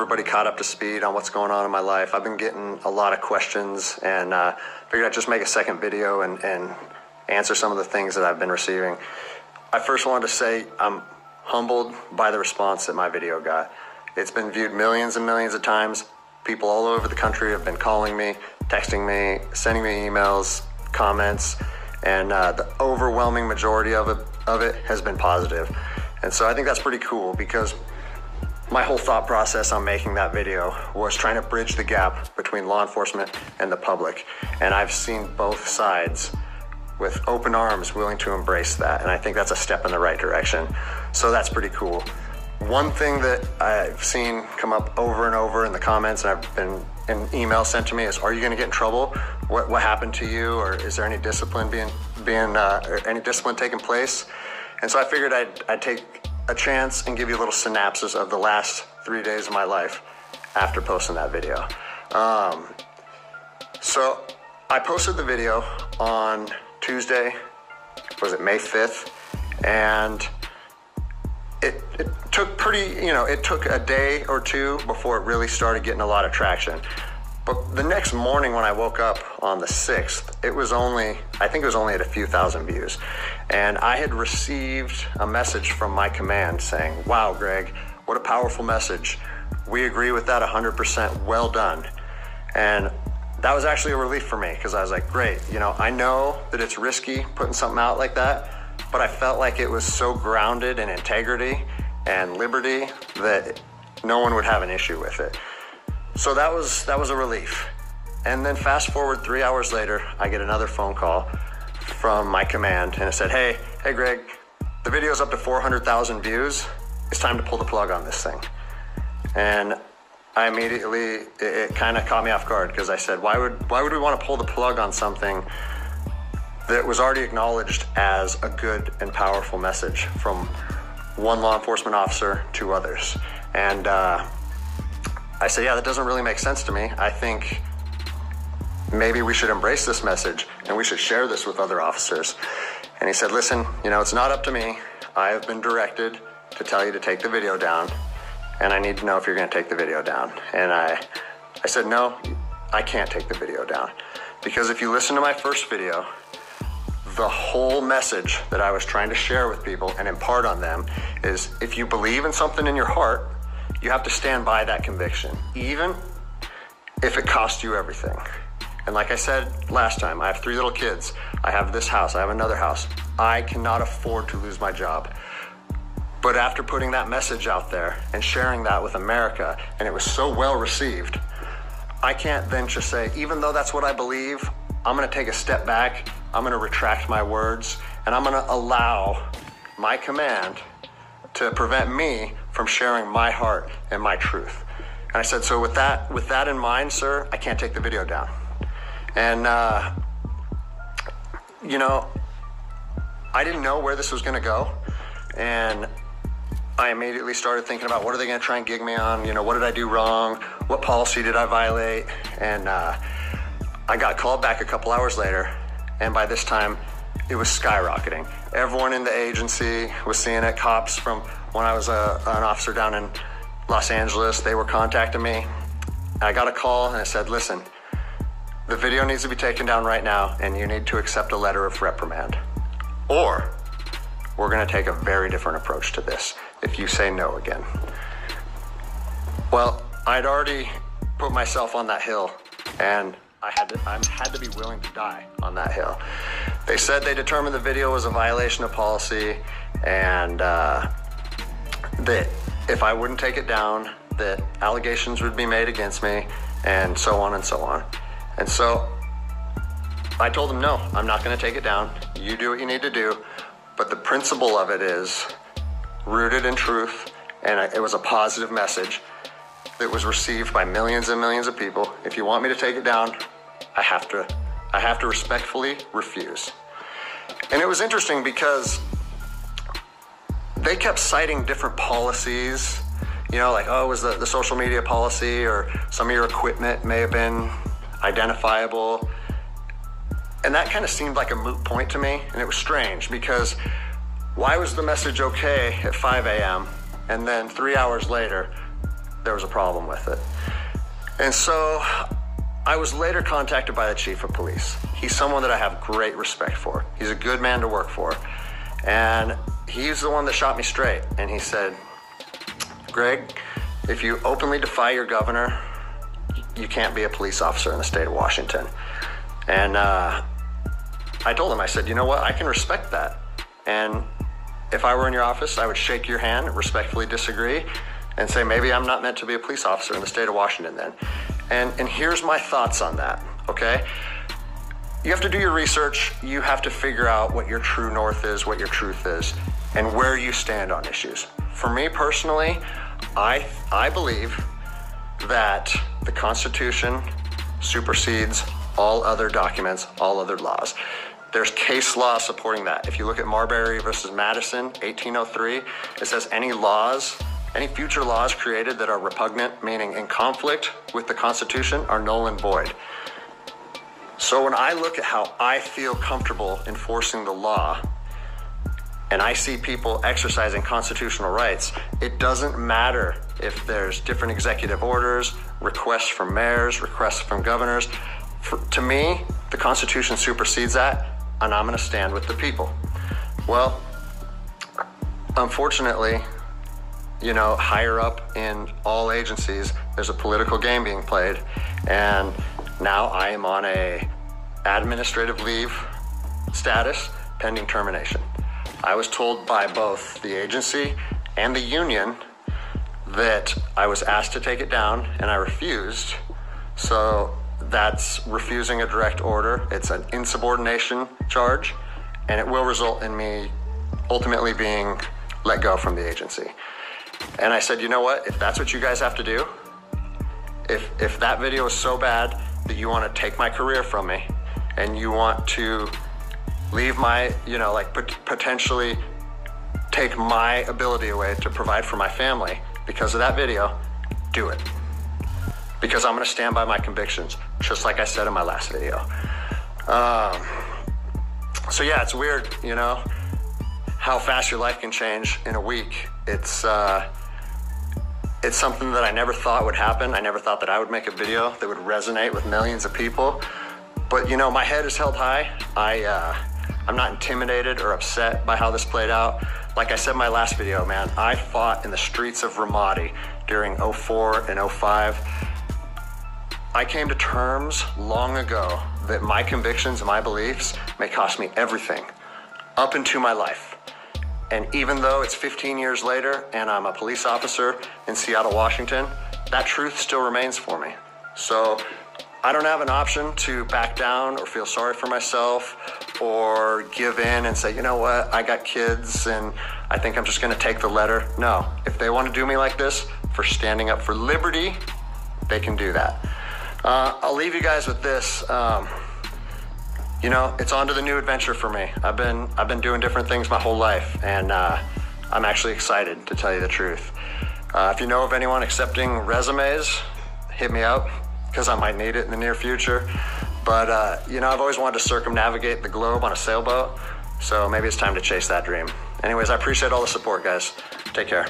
everybody caught up to speed on what's going on in my life. I've been getting a lot of questions, and figured I'd just make a second video and answer some of the things that I've been receiving. I first wanted to say I'm humbled by the response that my video got. It's been viewed millions and millions of times. People all over the country have been calling me, texting me, sending me emails, comments, and the overwhelming majority of it has been positive. And so I think that's pretty cool, because my whole thought process on making that video was trying to bridge the gap between law enforcement and the public. And I've seen both sides with open arms willing to embrace that. And I think that's a step in the right direction. So that's pretty cool. One thing that I've seen come up over and over in the comments, and I've been in email sent to me, is, are you going to get in trouble? What happened to you? Or is there any discipline or any discipline taking place? And so I figured I'd take a chance and give you a little synopsis of the last 3 days of my life after posting that video. So I posted the video on Tuesday, was it May 5th? And it took it took a day or two before it really started getting a lot of traction. But the next morning when I woke up on the 6th, I think it was only at a few thousand views. And I had received a message from my command saying, wow, Greg, what a powerful message. We agree with that 100%, well done. And that was actually a relief for me, because I was like, great, I know that it's risky putting something out like that, but I felt like it was so grounded in integrity and liberty that no one would have an issue with it. So that was a relief. And then fast forward 3 hours later, I get another phone call from my command, and it said, hey Greg, the video's up to 400,000 views. It's time to pull the plug on this thing. And I immediately, it kind of caught me off guard, because I said, why would we want to pull the plug on something that was already acknowledged as a good and powerful message from one law enforcement officer to others? And I said, yeah, that doesn't really make sense to me. I think maybe we should embrace this message and we should share this with other officers. And he said, listen, it's not up to me. I have been directed to tell you to take the video down, and I need to know if you're going to take the video down. And I said, no, I can't take the video down, because if you listen to my first video, the whole message that I was trying to share with people and impart on them is, if you believe in something in your heart, you have to stand by that conviction, even if it costs you everything. And like I said last time, I have 3 little kids. I have this house, I have another house. I cannot afford to lose my job. But after putting that message out there and sharing that with America, and it was so well received, I can't then just say, even though that's what I believe, I'm gonna take a step back, I'm gonna retract my words, and I'm gonna allow my command to prevent me from sharing my heart and my truth. And I said, so with that in mind, sir, I can't take the video down. And I didn't know where this was gonna go. And I immediately started thinking about, what are they gonna try and gig me on? What did I do wrong? What policy did I violate? And I got called back a couple hours later, and by this time, it was skyrocketing. Everyone in the agency was seeing it. Cops from when I was an officer down in Los Angeles, they were contacting me. I got a call and I said, listen, the video needs to be taken down right now, and you need to accept a letter of reprimand, or we're gonna take a very different approach to this if you say no again. Well, I'd already put myself on that hill, and I had to be willing to die on that hill. They said they determined the video was a violation of policy, and that if I wouldn't take it down, that allegations would be made against me, and so on and so on. And so I told them, no, I'm not gonna take it down. You do what you need to do. But the principle of it is rooted in truth, and it was a positive message that was received by millions and millions of people. If you want me to take it down, I have to respectfully refuse. And it was interesting, because they kept citing different policies, like, oh, it was the social media policy, or some of your equipment may have been identifiable. And that kind of seemed like a moot point to me, and it was strange, because why was the message okay at 5 a.m. and then 3 hours later there was a problem with it. And so I was later contacted by the chief of police. He's someone that I have great respect for. He's a good man to work for. And he's the one that shot me straight. And he said, Greg, if you openly defy your governor, you can't be a police officer in the state of Washington. And I told him, I said, you know what, I can respect that. And if I were in your office, I would shake your hand, respectfully disagree, and say, maybe I'm not meant to be a police officer in the state of Washington then. And here's my thoughts on that, okay? You have to do your research. You have to figure out what your true north is, what your truth is, and where you stand on issues. For me personally, I believe that the Constitution supersedes all other documents, all other laws. There's case law supporting that. If you look at Marbury versus Madison, 1803, it says any future laws created that are repugnant, meaning in conflict with the Constitution, are null and void. So when I look at how I feel comfortable enforcing the law, and I see people exercising constitutional rights, it doesn't matter if there's different executive orders, requests from mayors, requests from governors. To me, the Constitution supersedes that, and I'm gonna stand with the people. Well, unfortunately, you know, higher up in all agencies, there's a political game being played, and now I am on a administrative leave status pending termination. I was told by both the agency and the union that I was asked to take it down, and I refused. So that's refusing a direct order. It's an insubordination charge, and it will result in me ultimately being let go from the agency. And I said, you know what, if that's what you guys have to do, if that video is so bad that you want to take my career from me and you want to leave my, you know, like potentially take my ability away to provide for my family because of that video, do it. Because I'm gonna stand by my convictions, just like I said in my last video. So yeah, it's weird, you know, how fast your life can change in a week. It's something that I never thought would happen. I never thought that I would make a video that would resonate with millions of people. But you know, my head is held high. I'm not intimidated or upset by how this played out. Like I said in my last video, man, I fought in the streets of Ramadi during 04 and 05. I came to terms long ago that my convictions and my beliefs may cost me everything up into my life. And even though it's 15 years later and I'm a police officer in Seattle, Washington, that truth still remains for me. So I don't have an option to back down or feel sorry for myself or give in and say, you know what, I got kids and I think I'm just gonna take the letter. No, if they wanna do me like this for standing up for liberty, they can do that. I'll leave you guys with this. You know, it's on to the new adventure for me. I've been doing different things my whole life, and I'm actually excited, to tell you the truth. If you know of anyone accepting resumes, hit me up, because I might need it in the near future. But, you know, I've always wanted to circumnavigate the globe on a sailboat, so maybe it's time to chase that dream. Anyways, I appreciate all the support, guys. Take care.